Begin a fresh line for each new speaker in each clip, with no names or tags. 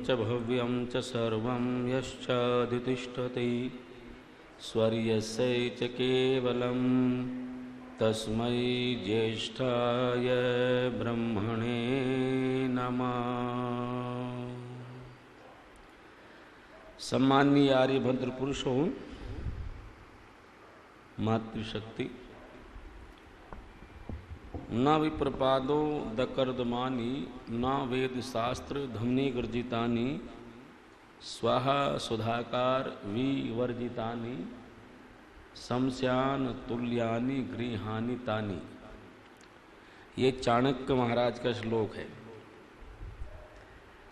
च भव्यं च सर्वं यश्चाधितिष्ठति स्वर्यस्य च केवलं तस्मै ज्येष्ठाय ब्रह्मणे नमः। सम्माननीय आर्यभद्र पुरुषों, मातृशक्ति, न विप्रपादो दकर्दमानी न वेद शास्त्र धमनी गर्जितानी स्वाहा सुधाकार विवर्जितानी शमशान तुल्यानि गृहानि तानि। ये चाणक्य महाराज का श्लोक है।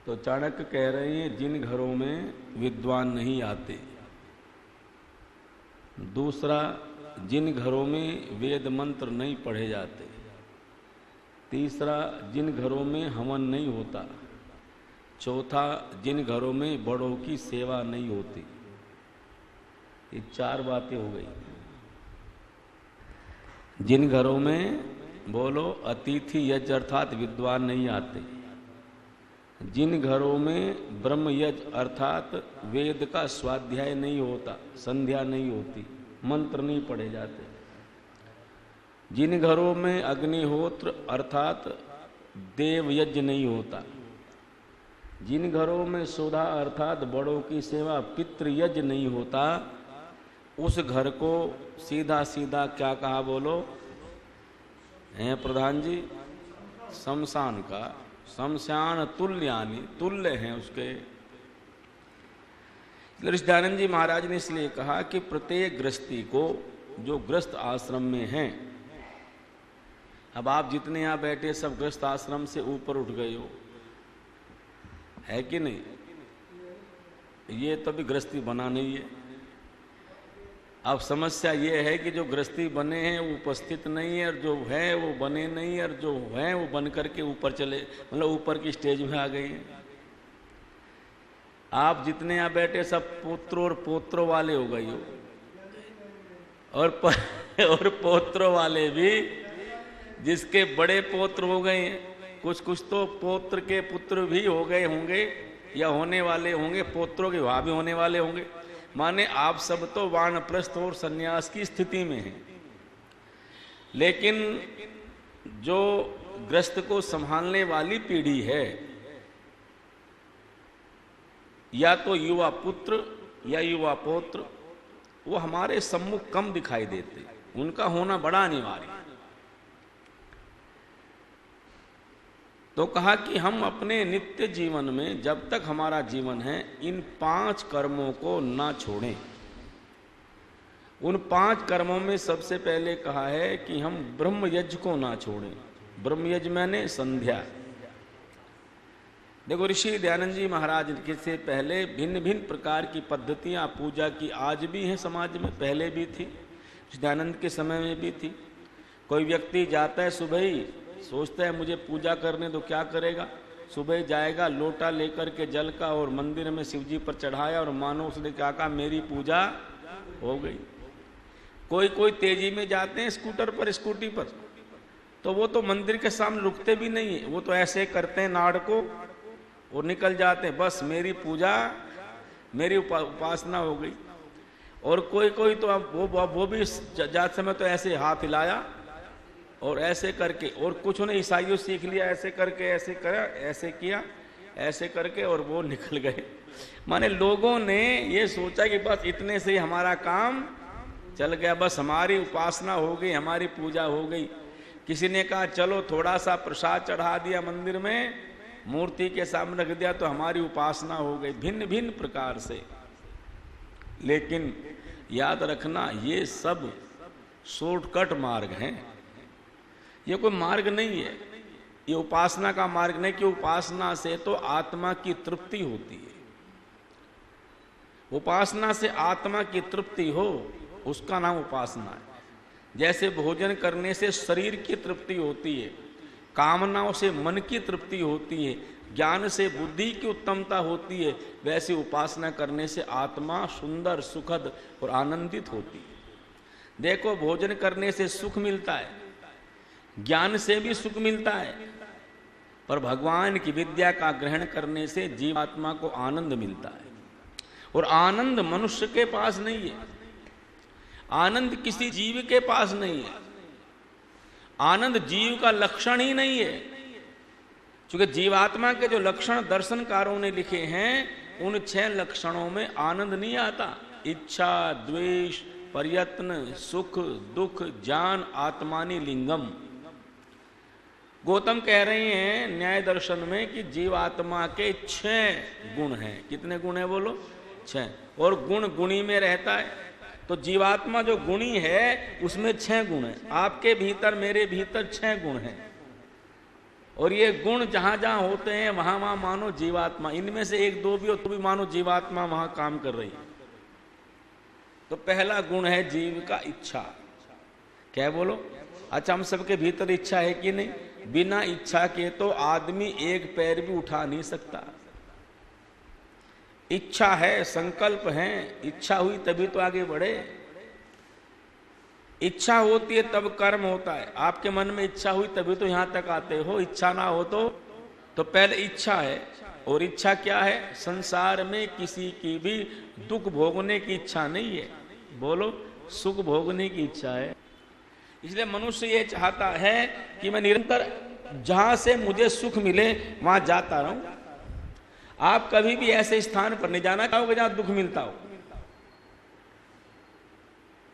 तो चाणक्य कह रहे हैं जिन घरों में विद्वान नहीं आते, दूसरा जिन घरों में वेद मंत्र नहीं पढ़े जाते, तीसरा जिन घरों में हवन नहीं होता, चौथा जिन घरों में बड़ों की सेवा नहीं होती। ये चार बातें हो गई। जिन घरों में बोलो अतिथि यज्ञ अर्थात विद्वान नहीं आते, जिन घरों में ब्रह्म यज्ञ अर्थात वेद का स्वाध्याय नहीं होता, संध्या नहीं होती, मंत्र नहीं पढ़े जाते, जिन घरों में अग्निहोत्र अर्थात देव यज्ञ नहीं होता, जिन घरों में सुधा अर्थात बड़ों की सेवा पितृ यज्ञ नहीं होता, उस घर को सीधा सीधा क्या कहा बोलो हैं प्रधान जी? शमशान का, शमशान तुल्यानि, तुल्य हैं उसके। ऋषिदानंद जी महाराज ने इसलिए कहा कि प्रत्येक गृहस्थी को, जो गृहस्थ आश्रम में हैं, अब आप जितने यहाँ बैठे सब गृहस्थ आश्रम से ऊपर उठ गए हो, है कि नहीं? ये तो भी गृहस्थी बना नहीं है। अब समस्या ये है कि जो गृहस्थी बने हैं वो उपस्थित नहीं है, और जो है वो बने नहीं है, और जो है वो बन करके ऊपर चले, मतलब ऊपर की स्टेज में आ गए हैं। आप जितने यहाँ बैठे सब पुत्रों और पोत्रों वाले हो गए हो, और पोत्रों वाले भी जिसके बड़े पोत्र हो गए हैं, कुछ तो पोत्र के पुत्र भी हो गए होंगे या होने वाले होंगे, पोत्रों के वहाँ भी होने वाले होंगे। माने आप सब तो वानप्रस्थ और सन्यास की स्थिति में हैं। लेकिन जो गृहस्थ को संभालने वाली पीढ़ी है, या तो युवा पुत्र या युवा पौत्र, वो हमारे सम्मुख कम दिखाई देते, उनका होना बड़ा अनिवार्य। तो कहा कि हम अपने नित्य जीवन में जब तक हमारा जीवन है इन 5 कर्मों को ना छोड़ें। उन 5 कर्मों में सबसे पहले कहा है कि हम ब्रह्म यज्ञ को ना छोड़ें। ब्रह्म यज्ञ मैंने संध्या। देखो ऋषि दयानंद जी महाराज के से पहले भिन्न भिन्न प्रकार की पद्धतियां पूजा की आज भी हैं समाज में, पहले भी थी, दयानंद के समय में भी थी। कोई व्यक्ति जाता है सुबह ही, सोचता है मुझे पूजा करने तो क्या करेगा, सुबह जाएगा लोटा लेकर के जल का और मंदिर में शिवजी पर चढ़ाया और मानो उसने क्या कहा मेरी पूजा हो गई। कोई तेजी में जाते हैं स्कूटर पर, स्कूटी पर, तो वो तो मंदिर के सामने रुकते भी नहीं है, वो तो ऐसे करते हैं नाड़ को और निकल जाते हैं, बस मेरी पूजा, मेरी उपासना हो गई। और कोई तो अब वो भी जाते समय तो ऐसे हाथ हिलाया और ऐसे करके, और कुछ ने ईसाइयों सीख लिया, ऐसे करके ऐसे करा, ऐसे किया, ऐसे करके, और वो निकल गए। माने लोगों ने ये सोचा कि बस इतने से ही हमारा काम चल गया, बस हमारी उपासना हो गई, हमारी पूजा हो गई। किसी ने कहा चलो थोड़ा सा प्रसाद चढ़ा दिया मंदिर में, मूर्ति के सामने रख दिया तो हमारी उपासना हो गई, भिन्न भिन्न प्रकार से। लेकिन याद रखना ये सब शॉर्टकट मार्ग हैं, ये कोई मार्ग नहीं है, ये उपासना का मार्ग नहीं। कि उपासना से तो आत्मा की तृप्ति होती है, उपासना से आत्मा की तृप्ति हो उसका नाम उपासना है। जैसे भोजन करने से शरीर की तृप्ति होती है, कामनाओं से मन की तृप्ति होती है, ज्ञान से बुद्धि की उत्तमता होती है, वैसे उपासना करने से आत्मा सुंदर, सुखद और आनंदित होती है। देखो भोजन करने से सुख मिलता है, ज्ञान से भी सुख मिलता है, पर भगवान की विद्या का ग्रहण करने से जीवात्मा को आनंद मिलता है। और आनंद मनुष्य के पास नहीं है, आनंद किसी जीव के पास नहीं है, आनंद जीव का लक्षण ही नहीं है। क्योंकि जीवात्मा के जो लक्षण दर्शनकारों ने लिखे हैं, उन 6 लक्षणों में आनंद नहीं आता। इच्छा, द्वेष, प्रयत्न, सुख, दुख, ज्ञान, आत्मानि लिंगम। गौतम कह रहे हैं न्याय दर्शन में कि जीवात्मा के 6 गुण हैं। कितने गुण हैं बोलो? 6। और गुण गुणी में रहता है। तो जीवात्मा जो गुणी है उसमें 6 गुण हैं। आपके भीतर, मेरे भीतर 6 गुण हैं। और ये गुण जहां जहां होते हैं वहां वहां मानो जीवात्मा, इनमें से 1-2 भी हो तो भी मानो जीवात्मा वहां काम कर रही है। तो पहला गुण है जीव का इच्छा। क्या बोलो? अच्छा, हम सबके भीतर इच्छा है कि नहीं? बिना इच्छा के तो आदमी एक पैर भी उठा नहीं सकता। इच्छा है, संकल्प है, इच्छा हुई तभी तो आगे बढ़े। इच्छा होती है तब कर्म होता है। आपके मन में इच्छा हुई तभी तो यहां तक आते हो। इच्छा ना हो तो पहले इच्छा है। और इच्छा क्या है? संसार में किसी की भी दुख भोगने की इच्छा नहीं है। बोलो, सुख भोगने की इच्छा है। इसलिए मनुष्य ये चाहता है कि मैं निरंतर जहां से मुझे सुख मिले वहां जाता रहूं। आप कभी भी ऐसे स्थान पर नहीं जाना चाहोगे जहां दुख मिलता हो।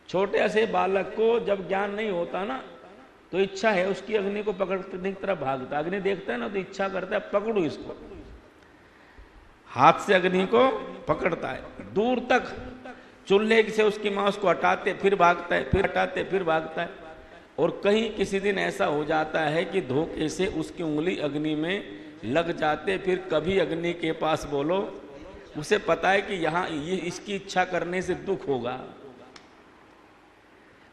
छोटे से बालक को जब ज्ञान नहीं होता ना, तो इच्छा है उसकी अग्नि को पकड़ने की तरफ भागता। अग्नि देखता है ना तो इच्छा करता है पकड़ू इसको, हाथ से अग्नि को पकड़ता है दूर तक। चूल्हे से उसकी मां उसको हटाते फिर भागता है, फिर हटाते फिर भागता है। और कहीं किसी दिन ऐसा हो जाता है कि धोखे से उसकी उंगली अग्नि में लग जाते, फिर कभी अग्नि के पास बोलो। उसे पता है कि यहाँ ये इसकी इच्छा करने से दुख होगा।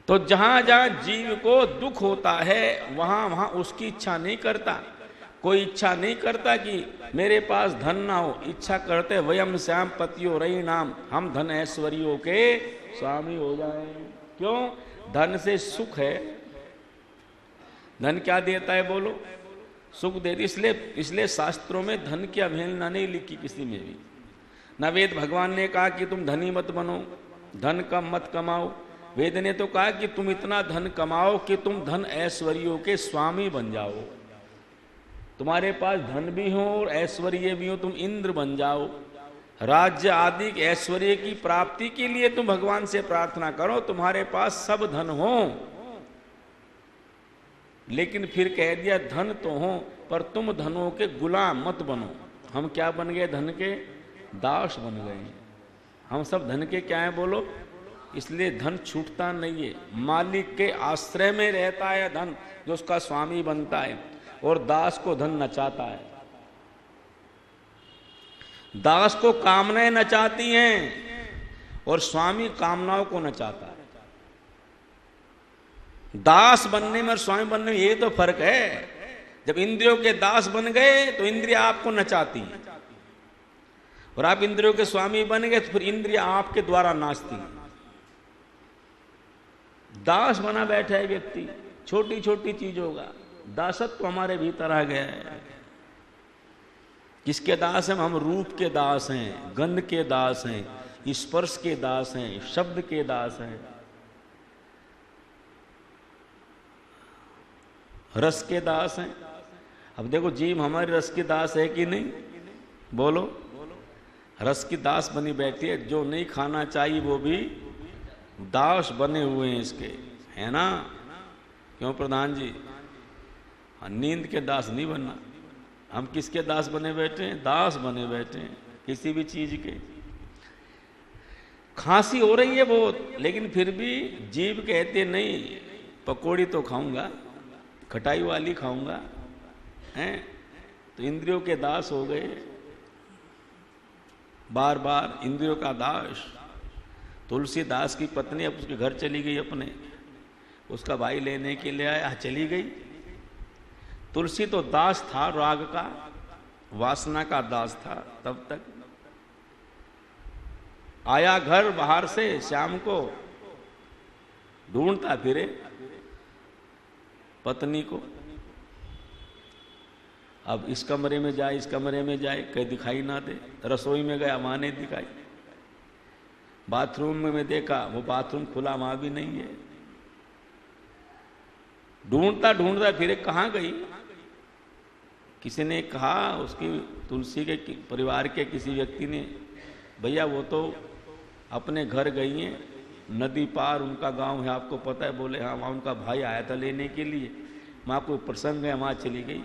तो जहां जहां जीव को दुख होता है वहां वहां उसकी इच्छा नहीं करता। कोई इच्छा नहीं करता कि मेरे पास धन ना हो। इच्छा करते वयम श्याम पतियो रही नाम, हम धन ऐश्वर्यों के स्वामी हो जाएं। क्यों? धन से सुख है। धन क्या देता है बोलो? सुख देती। इसलिए शास्त्रों में धन की अवहेलना नहीं लिखी किसी में भी। न वेद भगवान ने कहा कि तुम धनी मत बनो, धन कम मत कमाओ। वेद ने तो कहा कि तुम इतना धन कमाओ कि तुम धन ऐश्वर्यों के स्वामी बन जाओ। तुम्हारे पास धन भी हो और ऐश्वर्य भी हो, तुम इंद्र बन जाओ। राज्य आदि ऐश्वर्य की प्राप्ति के लिए तुम भगवान से प्रार्थना करो, तुम्हारे पास सब धन हो। लेकिन फिर कह दिया धन तो हो पर तुम धनों के गुलाम मत बनो। हम क्या बन गए? धन के दास बन गए। हम सब धन के क्या है बोलो? इसलिए धन छूटता नहीं है, मालिक के आश्रय में रहता है धन, जो उसका स्वामी बनता है। और दास को धन नचाता है। दास को कामनाएं नचाती हैं और स्वामी कामनाओं को नचाता है। दास बनने में और स्वामी बनने में ये तो फर्क है। जब इंद्रियों के दास बन गए तो इंद्रियां आपको नचाती हैं, और आप इंद्रियों के स्वामी बन गए तो फिर इंद्रियां आपके द्वारा नाचती हैं। दास बना बैठा है व्यक्ति छोटी छोटी चीजों का। दासत्व हमारे भीतर आ गया है। किसके दास हैं हम? रूप के दास हैं, गंध के दास हैं, स्पर्श के दास हैं, शब्द के दास हैं, रस के दास हैं। अब देखो जीव हमारे रस की दास है कि नहीं? बोलो, रस की दास बनी बैठी है। जो नहीं खाना चाहिए वो भी दास बने हुए हैं इसके, है ना? क्यों प्रधान जी? नींद के दास नहीं बनना। हम किसके दास बने बैठे हैं? दास बने बैठे हैं किसी भी चीज के। खांसी हो रही है बहुत, लेकिन फिर भी जीव कहते नहीं, पकौड़ी तो खाऊंगा, खटाई वाली खाऊंगा, हैं? तो इंद्रियों के दास हो गए, बार बार इंद्रियों का दास। तुलसीदास की पत्नी अब उसके घर चली गई अपने, उसका भाई लेने के लिए आया, चली गई। तुलसी तो दास था, राग का, वासना का दास था। तब तक आया घर बाहर से, शाम को ढूंढता फिरे पत्नी को। अब इस कमरे में जाए, इस कमरे में जाए, कहीं दिखाई ना दे। रसोई में गया, वहां नहीं दिखाई। बाथरूम में देखा, वो बाथरूम खुला, वहां भी नहीं है। ढूंढता ढूंढता फिर कहाँ गई। किसी ने कहा, उसकी तुलसी के परिवार के किसी व्यक्ति ने, भैया वो तो अपने घर गई हैं, नदी पार उनका गांव है, आपको पता है? बोले हाँ, वहाँ उनका भाई आया था लेने के लिए, वहाँ कोई प्रसंग है, वहाँ चली गई।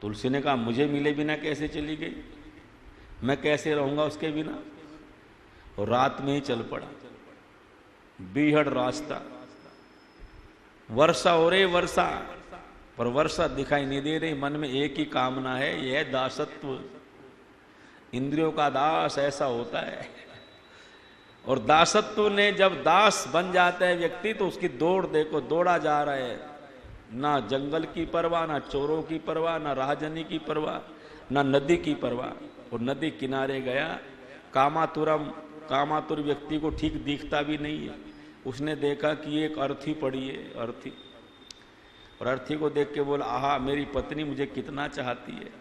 तुलसी ने कहा, मुझे मिले बिना कैसे चली गई, मैं कैसे रहूँगा उसके बिना। और रात में ही चल पड़ा, बीहड़ रास्ता, वर्षा हो रही वर्षा, पर वर्षा दिखाई नहीं दे रही। मन में एक ही कामना है, यह है दासत्व। इंद्रियों का दास ऐसा होता है। और दासत्व ने जब दास बन जाता है व्यक्ति, तो उसकी दौड़ देखो, दौड़ा जा रहा है, ना जंगल की परवाह, ना चोरों की परवाह, ना राहजनी की परवाह, ना नदी की परवाह। और नदी किनारे गया, कामातुर व्यक्ति को ठीक दिखता भी नहीं है। उसने देखा कि एक अर्थी पड़ी है, अर्थी। और अर्थी को देख के बोला, आहा, मेरी पत्नी मुझे कितना चाहती है,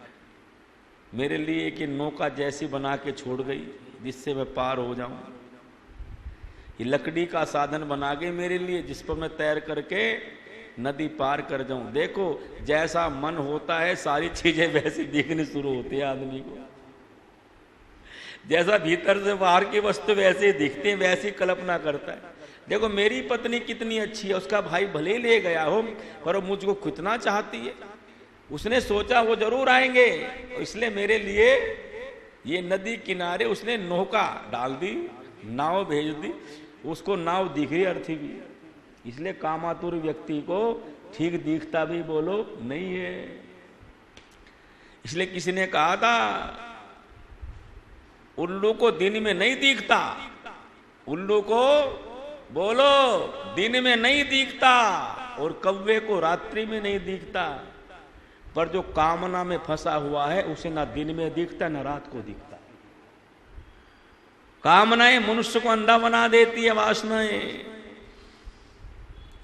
मेरे लिए एक नौका जैसी बना के छोड़ गई जिससे मैं पार हो जाऊं। ये लकड़ी का साधन बना गई मेरे लिए, जिस पर मैं तैर करके नदी पार कर जाऊं। देखो, जैसा मन होता है सारी चीजें वैसी दिखनी शुरू होती है आदमी को। जैसा भीतर से बाहर की वस्तु वैसे दिखती है, वैसी कल्पना करता है। देखो, मेरी पत्नी कितनी अच्छी है, उसका भाई भले ही ले गया हो, पर वो मुझको कितना चाहती है। उसने सोचा वो जरूर आएंगे, इसलिए मेरे लिए ये नदी किनारे उसने नौका डाल दी, नाव भेज दी। उसको नाव दिख रही, अर्थी भी। इसलिए कामातुर व्यक्ति को ठीक दिखता भी बोलो नहीं है। इसलिए किसी ने कहा था, उल्लू को दिन में नहीं दिखता, उल्लू को बोलो दिन में नहीं दिखता, और कौवे को रात्रि में नहीं दिखता। पर जो कामना में फंसा हुआ है उसे ना दिन में दिखता, ना रात को दिखता। कामनाएं मनुष्य को अंधा बना देती है।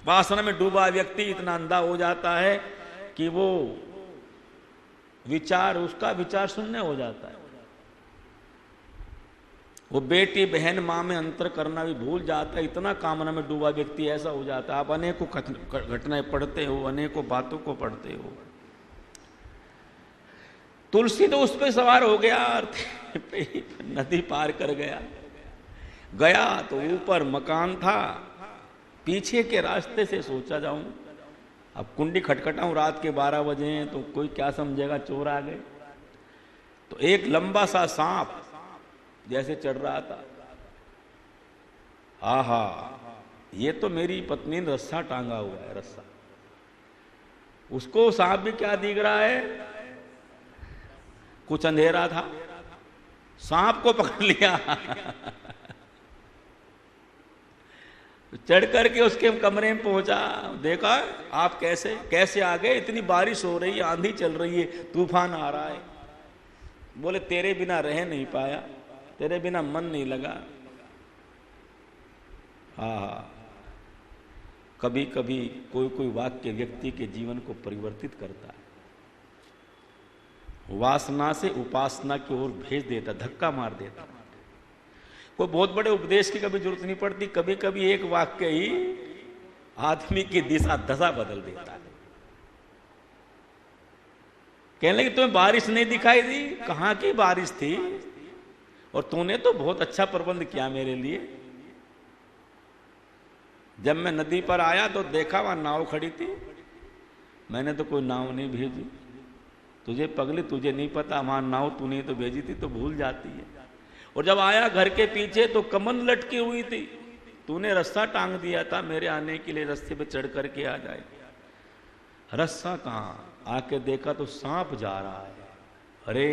वासना में डूबा व्यक्ति इतना अंधा हो जाता है कि वो उसका विचार शून्य हो जाता है। वो बेटी बहन मां में अंतर करना भी भूल जाता है। इतना कामना में डूबा व्यक्ति ऐसा हो जाता है। आप अनेकों घटनाएं पढ़ते हो, अनेकों बातों को पढ़ते हो। तुलसी तो उस पे सवार हो गया, नदी पार कर गया तो ऊपर मकान था, पीछे के रास्ते से सोचा जाऊं। अब कुंडी खटखटाऊं, रात के 12 बजे हैं, तो कोई क्या समझेगा चोर आ गए। तो एक लंबा सा सांप जैसे चढ़ रहा था। आहा, ये तो मेरी पत्नी ने रस्सा टांगा हुआ है, रस्सा। उसको सांप भी क्या दिख रहा है, कुछ अंधेरा था, सांप को पकड़ लिया। चढ़ करके उसके कमरे में पहुंचा, देखा आप कैसे आ गए, इतनी बारिश हो रही है, आंधी चल रही है, तूफान आ रहा है। बोले तेरे बिना रह नहीं पाया, तेरे बिना मन नहीं लगा। हाँ, कभी कभी कोई वाक्य व्यक्ति के जीवन को परिवर्तित करता है, वासना से उपासना की ओर भेज देता, धक्का मार देता। कोई बहुत बड़े उपदेश की कभी जरूरत नहीं पड़ती, कभी कभी एक वाक्य ही आदमी की दशा बदल देता है। कहने लगे तुम्हें बारिश नहीं दिखाई दी, कहां की बारिश थी, और तूने तो बहुत अच्छा प्रबंध किया मेरे लिए। जब मैं नदी पर आया तो देखा वहां नाव खड़ी थी, मैंने तो कोई नाव नहीं भेजी। तुझे पगली, तुझे नहीं पता वहां नाव तूने तो भेजी थी, तो भूल जाती है। और जब आया घर के पीछे तो कमंद लटकी हुई थी, तूने रस्सा टांग दिया था मेरे आने के लिए, रस्ते पे चढ़ करके आ जाए। रस्सा कहां, आके देखा तो सांप जा रहा है। अरे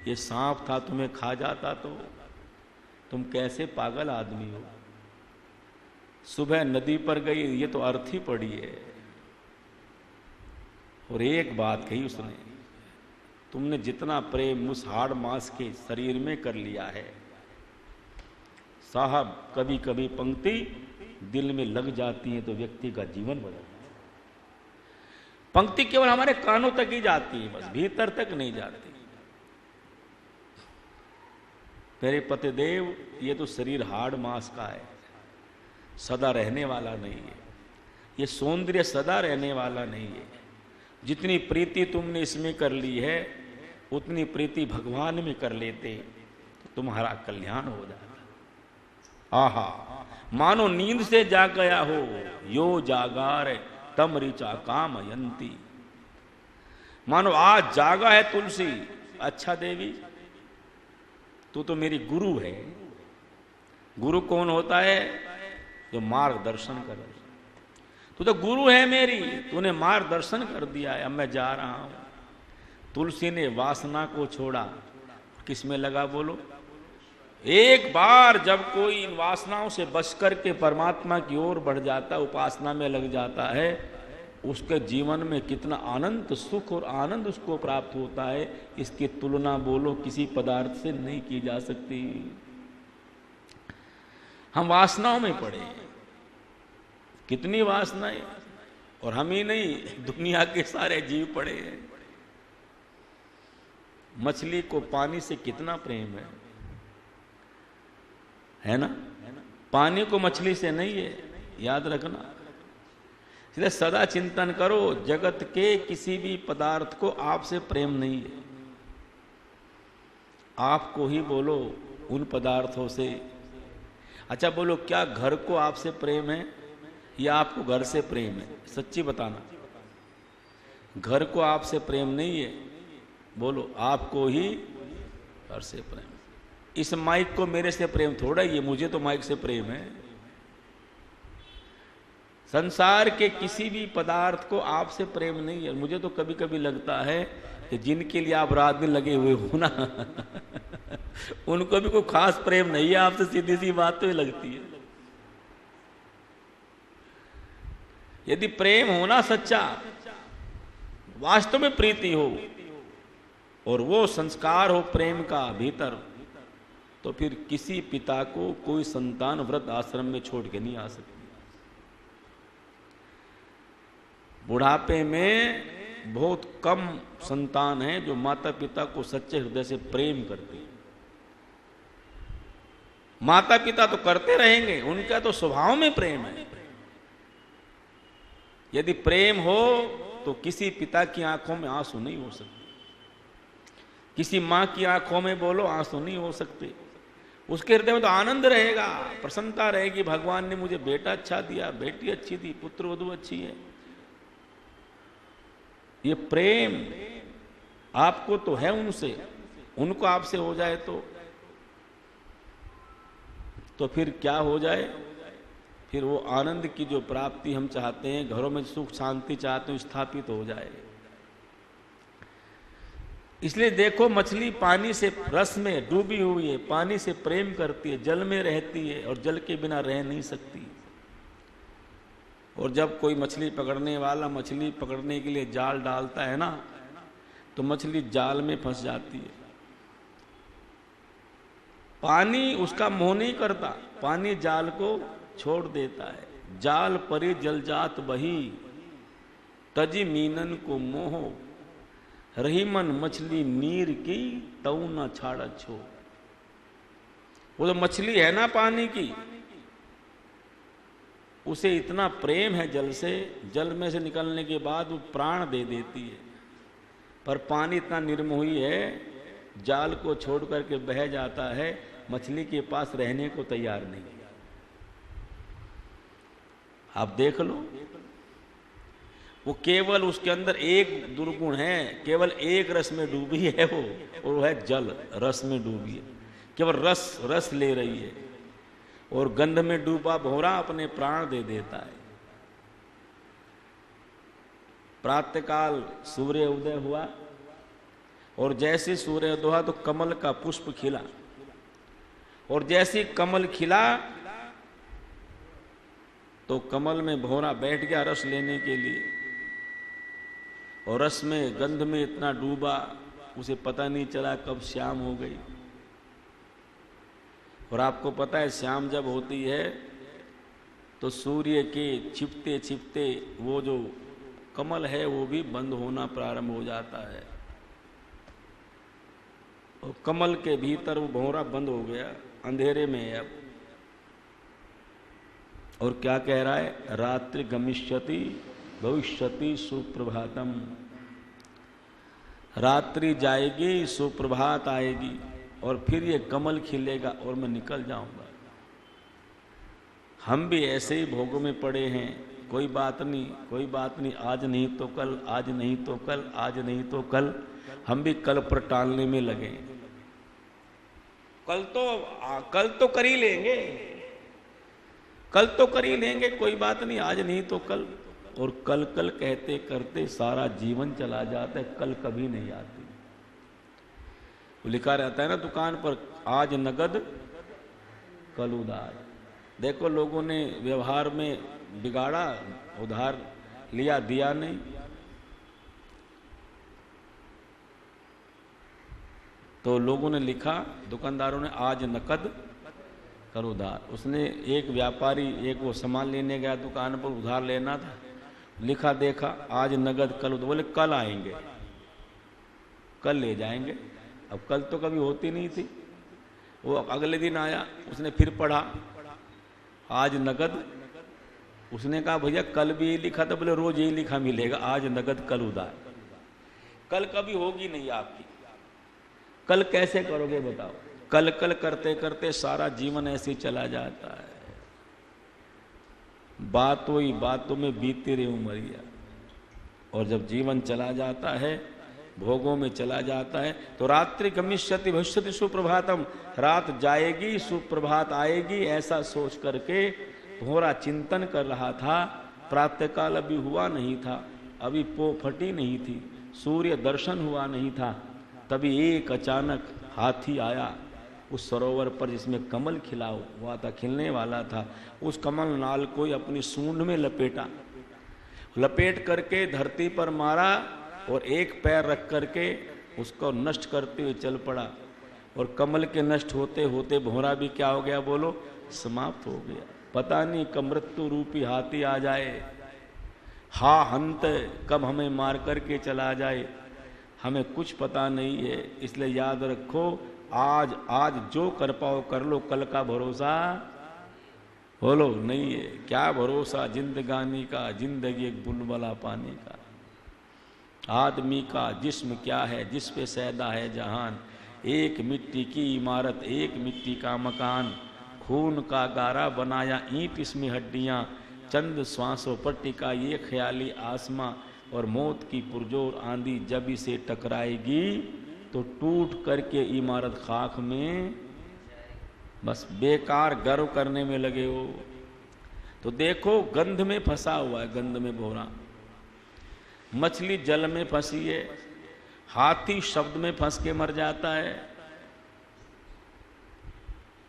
ये सांप था, तुम्हें खा जाता तो तुम कैसे पागल आदमी हो। सुबह नदी पर गई, ये तो अर्थी पड़ी है। और एक बात कही उसने, तुमने जितना प्रेम उस हाड़ मांस के शरीर में कर लिया है साहब, कभी कभी पंक्ति दिल में लग जाती है तो व्यक्ति का जीवन बदल जाता है। पंक्ति केवल हमारे कानों तक ही जाती है, बस भीतर तक नहीं जाती। मेरे पतिदेव, ये तो शरीर हाड़ मांस का है, सदा रहने वाला नहीं है। ये सौंदर्य सदा रहने वाला नहीं है। जितनी प्रीति तुमने इसमें कर ली है, उतनी प्रीति भगवान में कर लेते तो तुम्हारा कल्याण हो जाता। आहा, मानो नींद से जाग गया हो, यो जागार तम ऋचा कामयंती। मानो आज जागा है तुलसी। अच्छा देवी, तू तो मेरी गुरु है। गुरु कौन होता है? जो मार्गदर्शन करे। तू तो गुरु है मेरी, तूने मार्गदर्शन कर दिया है, अब मैं जा रहा हूं। तुलसी ने वासना को छोड़ा, किस में लगा बोलो? एक बार जब कोई इन वासनाओं से बच करके परमात्मा की ओर बढ़ जाता, उपासना में लग जाता है, उसके जीवन में कितना आनंद, सुख और आनंद उसको प्राप्त होता है। इसकी तुलना बोलो किसी पदार्थ से नहीं की जा सकती। हम वासनाओं में पड़े, कितनी वासनाएं, और हम ही नहीं, दुनिया के सारे जीव पड़े हैं। मछली को पानी से कितना प्रेम है ना? पानी को मछली से नहीं है, याद रखना। इसलिए सदा चिंतन करो, जगत के किसी भी पदार्थ को आपसे प्रेम नहीं है। आपको ही बोलो उन पदार्थों से। अच्छा बोलो, क्या घर को आपसे प्रेम है या आपको घर से प्रेम है? सच्ची बताना। घर को आपसे प्रेम नहीं है, बोलो आपको ही घर से प्रेम। इस माइक को मेरे से प्रेम थोड़ा ही है, मुझे तो माइक से प्रेम है। संसार के किसी भी पदार्थ को आपसे प्रेम नहीं है। मुझे तो कभी कभी लगता है कि जिनके लिए आप रात दिन लगे हुए हो ना उनको भी कोई खास प्रेम नहीं है आपसे, सीधी सी बात तो ये लगती है। यदि प्रेम होना सच्चा, वास्तव में प्रीति हो और वो संस्कार हो प्रेम का भीतर, तो फिर किसी पिता को कोई संतान व्रत आश्रम में छोड़ के नहीं आ सकती। बुढ़ापे में बहुत कम संतान हैं जो माता पिता को सच्चे हृदय से प्रेम करते हैं। माता पिता तो करते रहेंगे, उनका तो स्वभाव में प्रेम है। यदि प्रेम हो तो किसी पिता की आंखों में आंसू नहीं हो सकते, किसी मां की आंखों में बोलो आंसू नहीं हो सकते। उसके हृदय में तो आनंद रहेगा, प्रसन्नता रहेगी। भगवान ने मुझे बेटा अच्छा दिया, बेटी अच्छी दी, पुत्र वधू अच्छी है। ये प्रेम आपको तो है उनसे, उनको आपसे हो जाए तो फिर क्या हो जाए? फिर वो आनंद की जो प्राप्ति हम चाहते हैं, घरों में सुख शांति चाहते हैं, स्थापित हो जाए। इसलिए देखो, मछली पानी से रस में डूबी हुई है, पानी से प्रेम करती है, जल में रहती है और जल के बिना रह नहीं सकती। और जब कोई मछली पकड़ने वाला मछली पकड़ने के लिए जाल डालता है ना, तो मछली जाल में फंस जाती है। पानी उसका मोह नहीं करता, पानी जाल को छोड़ देता है। जाल परी जल जात बही, तजी मीनन को मोह, रही मन मछली नीर की तऊ न छाड़ छो। वो जो मछली है ना पानी की, उसे इतना प्रेम है जल से, जल में से निकलने के बाद वो प्राण दे देती है। पर पानी इतना निर्मोही है, जाल को छोड़ करके बह जाता है, मछली के पास रहने को तैयार नहीं। आप देख लो, वो केवल उसके अंदर एक दुर्गुण है, केवल एक रस में डूबी है वो, और वो है जल, रस में डूबी है, केवल रस ले रही है। और गंध में डूबा भौरा अपने प्राण दे देता है। प्रातःकाल सूर्य उदय हुआ और जैसे सूर्य उदय हुआ तो कमल का पुष्प खिला, और जैसे कमल खिला तो कमल में भौरा बैठ गया रस लेने के लिए, और रस में गंध में इतना डूबा उसे पता नहीं चला कब शाम हो गई। और आपको पता है शाम जब होती है तो सूर्य के छिपते छिपते वो जो कमल है वो भी बंद होना प्रारंभ हो जाता है। और कमल के भीतर वो भंवरा बंद हो गया, अंधेरे में है अब। और क्या कह रहा है? रात्रि गमिष्यति भविष्यति सुप्रभातम। रात्रि जाएगी, सुप्रभात आएगी और फिर ये कमल खिलेगा और मैं निकल जाऊंगा। हम भी ऐसे ही भोगों में पड़े हैं। कोई बात नहीं, कोई बात नहीं, आज नहीं तो कल, आज नहीं तो कल, आज नहीं तो कल। हम भी कल पर टालने में लगे। कल तो कर ही लेंगे, कल तो कर ही लेंगे, कोई बात नहीं, आज नहीं तो कल। और कल कल कहते करते सारा जीवन चला जाता है, कल कभी नहीं आती। वो लिखा रहता है ना दुकान पर, आज नगद कल उधार। देखो लोगों ने व्यवहार में बिगाड़ा, उधार लिया, दिया नहीं। तो लोगों ने लिखा, दुकानदारों ने, आज नकद कल उधार। उसने एक व्यापारी, एक वो सामान लेने गया दुकान पर, उधार लेना था, लिखा देखा आज नगद कल उधार। बोले कल आएंगे, कल ले जाएंगे। अब कल तो कभी होती नहीं थी। वो अगले दिन आया, उसने फिर पढ़ा आज नगद। उसने कहा भैया कल भी यही लिखा था। बोले रोज यही लिखा मिलेगा, आज नगद कल उधार। कल कभी होगी नहीं आपकी, कल कैसे करोगे बताओ? कल कल करते करते सारा जीवन ऐसे ही चला जाता है। बातों ही बातों में बीती रही उमरिया। और जब जीवन चला जाता है, भोगों में चला जाता है, तो रात्रि गमिष्यति भविष्यति सुप्रभातम। रात जाएगी, सुप्रभात आएगी, ऐसा सोच करके भंवरा चिंतन कर रहा था। प्रातःकाल अभी हुआ नहीं था, अभी पो फटी नहीं थी, सूर्य दर्शन हुआ नहीं था। तभी एक अचानक हाथी आया उस सरोवर पर जिसमें कमल खिला हुआ था, खिलने वाला था। उस कमल नाल को अपनी सूंड में लपेटा, लपेट करके धरती पर मारा और एक पैर रख करके उसको नष्ट करते हुए चल पड़ा। और कमल के नष्ट होते होते भंवरा भी क्या हो गया बोलो? समाप्त हो गया। पता नहीं कब मृत्यु रूपी हाथी आ जाए, हा हंत कब हमें मार करके चला जाए, हमें कुछ पता नहीं है। इसलिए याद रखो, आज जो कर पाओ कर लो, कल का भरोसा बोलो नहीं है। क्या भरोसा जिंदगानी का, जिंदगी एक बुलबुला पानी का। आदमी का जिस्म क्या है, जिस पे सैदा है जहान। एक मिट्टी की इमारत, एक मिट्टी का मकान, खून का गारा बनाया ईंट इसमें हड्डियां, चंद श्वासों पर टिका ये ख्याली आसमां। और मौत की पुरजोर आंधी जब इसे टकराएगी तो टूट करके इमारत खाक में, बस बेकार गर्व करने में लगे हो। तो देखो गंध में फंसा हुआ है, गंध में भंवरा। मछली जल में फंसी है, हाथी शब्द में फंस के मर जाता है।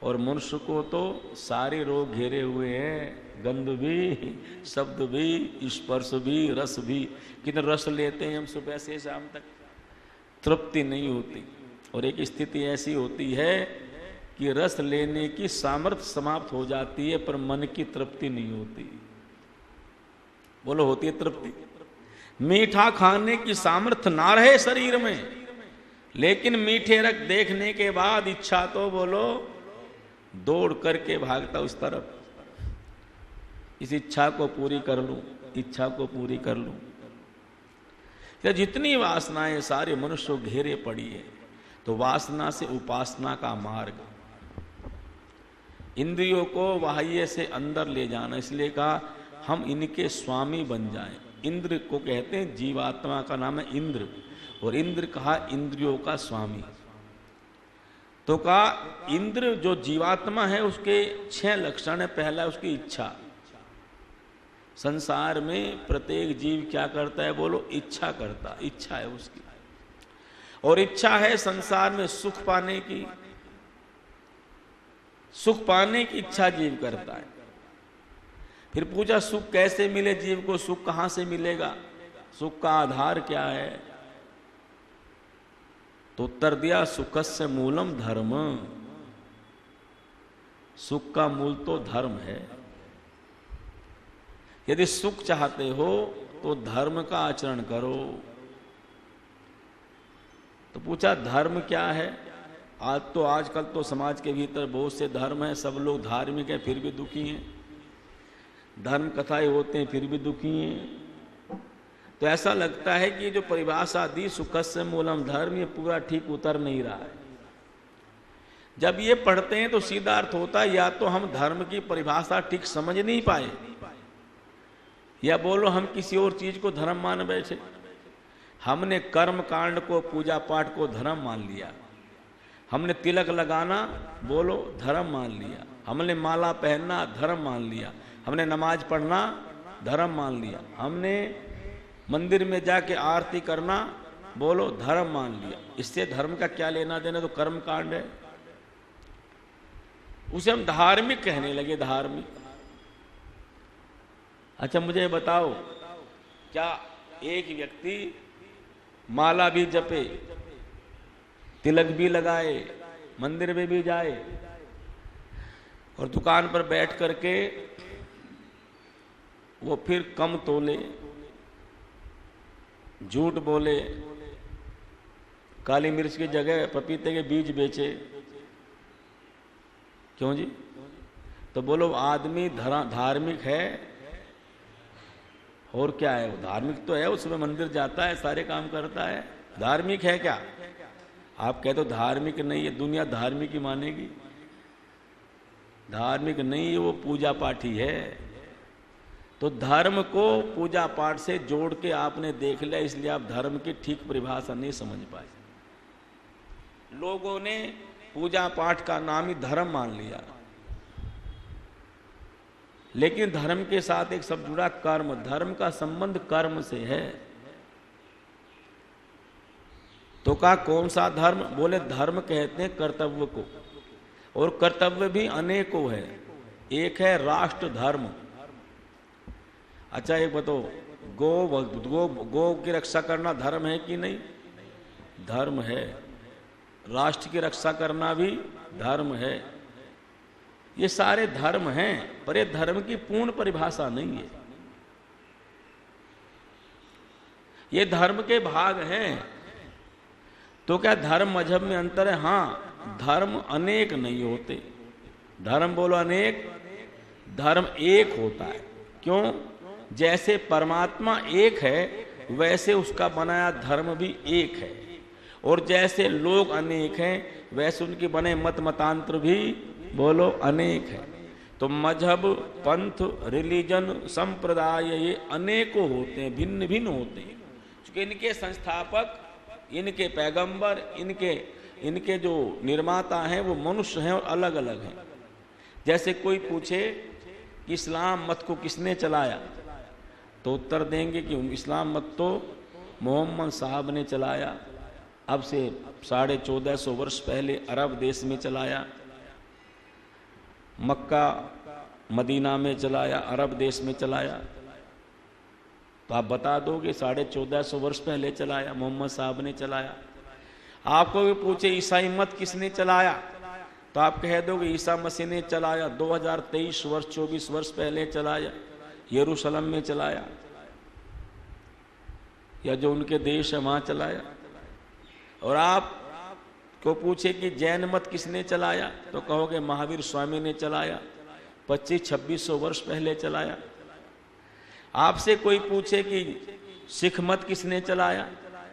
और मनुष्य को तो सारे रोग घेरे हुए हैं, गंध भी, शब्द भी, स्पर्श भी, रस भी। कितने रस लेते हैं हम सुबह से शाम तक, तृप्ति नहीं होती। और एक स्थिति ऐसी होती है कि रस लेने की सामर्थ्य समाप्त हो जाती है, पर मन की तृप्ति नहीं होती। बोलो होती है तृप्ति? मीठा खाने की सामर्थ्य ना रहे शरीर में, लेकिन मीठे रख देखने के बाद इच्छा तो बोलो दौड़ करके भागता उस तरफ, इस इच्छा को पूरी कर लूं, इच्छा को पूरी कर लूं। जितनी वासनाएं सारे मनुष्य घेरे पड़ी है, तो वासना से उपासना का मार्ग, इंद्रियों को बाह्य से अंदर ले जाना। इसलिए कहा हम इनके स्वामी बन जाएं। इंद्र को कहते हैं, जीवात्मा का नाम है इंद्र, और इंद्र कहा इंद्रियों का स्वामी। तो कहा इंद्र जो जीवात्मा है उसके 6 लक्षण है। पहला उसकी इच्छा। संसार में प्रत्येक जीव क्या करता है बोलो? इच्छा करता, इच्छा है उसकी। और इच्छा है संसार में सुख पाने की, सुख पाने की इच्छा जीव करता है। फिर पूछा सुख कैसे मिले जीव को, सुख कहां से मिलेगा, सुख का आधार क्या है? तो उत्तर दिया सुखस्य मूलम धर्म। सुख का मूल तो धर्म है। यदि सुख चाहते हो तो धर्म का आचरण करो। तो पूछा धर्म क्या है? आजकल तो समाज के भीतर बहुत से धर्म हैं, सब लोग धार्मिक हैं फिर भी दुखी हैं, धर्म कथाएं होते हैं फिर भी दुखी हैं। तो ऐसा लगता है कि जो परिभाषा दी सुखस्य मूलम धर्म, ये पूरा ठीक उतर नहीं रहा है। जब ये पढ़ते हैं तो सीधा अर्थ होता है या तो हम धर्म की परिभाषा ठीक समझ नहीं पाए, या बोलो हम किसी और चीज को धर्म मान बैठे। हमने कर्म कांड को, पूजा पाठ को धर्म मान लिया, हमने तिलक लगाना बोलो धर्म मान लिया, हमने माला पहनना धर्म मान लिया, हमने नमाज पढ़ना धर्म मान लिया, हमने मंदिर में जाके आरती करना बोलो धर्म मान लिया। इससे धर्म का क्या लेना देना, तो कर्म कांड है। उसे हम धार्मिक कहने लगे, धार्मिक। अच्छा मुझे बताओ, क्या एक व्यक्ति माला भी जपे, तिलक भी लगाए, मंदिर में भी जाए और दुकान पर बैठ करके वो फिर कम तोले, झूठ बोले, काली मिर्च की जगह पपीते के बीज बेचे, क्यों जी? तो बोलो आदमी धार्मिक है और क्या है? वो धार्मिक तो है, उसमें मंदिर जाता है, सारे काम करता है, धार्मिक है क्या? आप कहते हो धार्मिक नहीं है, दुनिया धार्मिक ही मानेगी। धार्मिक नहीं है, वो पूजा पाठी है। तो धर्म को पूजा पाठ से जोड़ के आपने देख लिया, इसलिए आप धर्म की ठीक परिभाषा नहीं समझ पाए। लोगों ने पूजा पाठ का नाम ही धर्म मान लिया, लेकिन धर्म के साथ एक शब्द जुड़ा कर्म। धर्म का संबंध कर्म से है। तो कहा कौन सा धर्म? बोले धर्म कहते हैं कर्तव्य को, और कर्तव्य भी अनेकों है। एक है राष्ट्र धर्म। अच्छा एक बताओ, गो की रक्षा करना धर्म है कि नहीं? धर्म है। राष्ट्र की रक्षा करना भी धर्म है। ये सारे धर्म हैं, पर ये धर्म की पूर्ण परिभाषा नहीं है। ये धर्म के भाग हैं। तो क्या धर्म मजहब में अंतर है? हाँ, धर्म अनेक नहीं होते। धर्म बोलो अनेक, धर्म एक होता है। क्यों? जैसे परमात्मा एक है वैसे उसका बनाया धर्म भी एक है, और जैसे लोग अनेक हैं वैसे उनके बने मत मतांतर भी बोलो अनेक है। तो मजहब, पंथ, रिलीजन, संप्रदाय ये अनेकों होते हैं, भिन्न भिन्न होते हैं, क्योंकि इनके संस्थापक, इनके पैगंबर, इनके जो निर्माता हैं वो मनुष्य हैं और अलग अलग हैं। जैसे कोई पूछे कि इस्लाम मत को किसने चलाया, तो उत्तर देंगे कि इस्लाम मत तो मोहम्मद साहब ने चलाया, अब से 1450 वर्ष पहले अरब देश में चलाया, मक्का मदीना में चलाया, अरब देश में चलाया। तो आप बता दोगे 1450 वर्ष पहले चलाया, मोहम्मद साहब ने चलाया। आपको भी पूछे ईसाई मत किसने चलाया, तो आप कह दोगे ईसा मसीह ने चलाया, 2023 वर्ष 24 वर्ष पहले चलाया, यरूशलेम में चलाया, या जो उनके देश है वहां चलाया। और आप को पूछे कि जैन मत किसने चलाया, तो कहोगे महावीर स्वामी ने चलाया, 2500-2600 वर्ष पहले चलाया। आपसे कोई पूछे कि सिख मत किसने चलाया,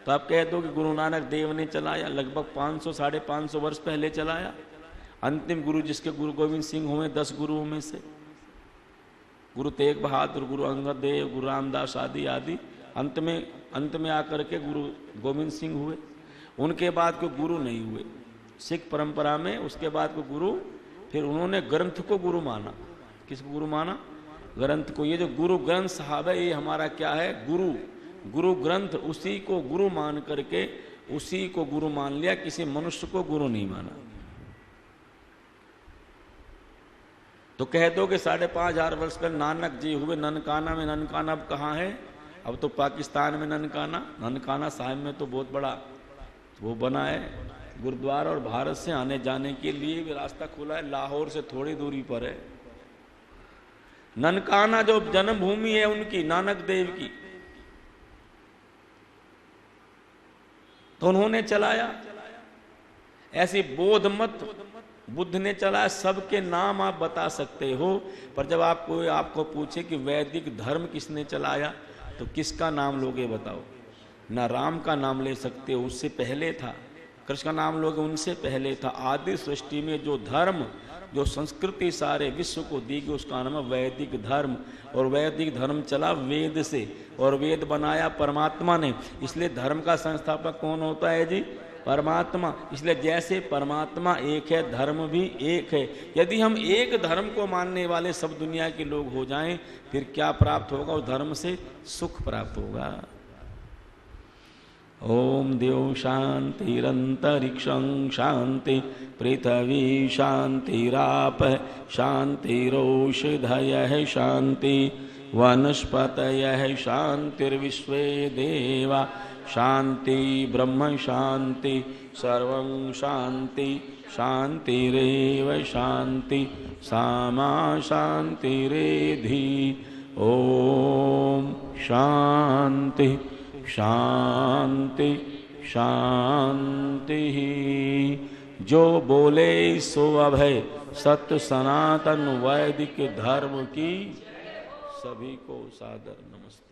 तो आप कह दो कि गुरु नानक देव ने चलाया, लगभग 500-550 वर्ष पहले चलाया। अंतिम गुरु जिसके गुरु गोविंद सिंह हुए 10 गुरुओं में से, गुरु तेग बहादुर, गुरु अंगद देव, गुरु रामदास आदि अंत में आकर के गुरु गोविंद सिंह हुए। उनके बाद कोई गुरु नहीं हुए सिख परंपरा में। उसके बाद कोई गुरु, फिर उन्होंने ग्रंथ को गुरु माना। किसको गुरु माना? ग्रंथ को। ये जो गुरु ग्रंथ साहब है, ये हमारा क्या है? गुरु ग्रंथ, उसी को गुरु मान करके उसी को गुरु मान लिया, किसी मनुष्य को गुरु नहीं माना। तो कह दो कि 5500 वर्ष पहले नानक जी हुए ननकाना में। ननकाना अब कहाँ है? अब तो पाकिस्तान में ननकाना साहिब में तो बहुत बड़ा वो बना है गुरुद्वारा, और भारत से आने जाने के लिए भी रास्ता खुला है, लाहौर से थोड़ी दूरी पर है। ननकाना जो जन्मभूमि है उनकी, नानक देव की, तो उन्होंने चलाया। ऐसी बोध मत बुद्ध ने चलाया। सबके नाम आप बता सकते हो, पर जब आपको पूछे कि वैदिक धर्म किसने चलाया, तो किसका नाम लोगे बताओ? ना राम का नाम ले सकते हो, उससे पहले था। कृष्ण का नाम लोगे, उनसे पहले था। आदि सृष्टि में जो धर्म, जो संस्कृति सारे विश्व को दी गई, उसका नाम है वैदिक धर्म। और वैदिक धर्म चला वेद से, और वेद बनाया परमात्मा ने। इसलिए धर्म का संस्थापक कौन होता है जी? परमात्मा। इसलिए जैसे परमात्मा एक है, धर्म भी एक है। यदि हम एक धर्म को मानने वाले सब दुनिया के लोग हो जाएं, फिर क्या प्राप्त होगा? उस धर्म से सुख प्राप्त होगा। ओम देव शांतिरंतरिक्षं शांति, पृथ्वी शांतिराप शांतिरोषधयः शांति, वनस्पतयः शांतिर्विश्वे देवा शांति, ब्रह्म शांति, सर्वं शांति शांतिरेव शांति, सामा शांतिरेधि। ओम शांति शांति शांति। जो बोले सो अभय, सत्य सनातन वैदिक धर्म की सभी को सादर नमस्ते।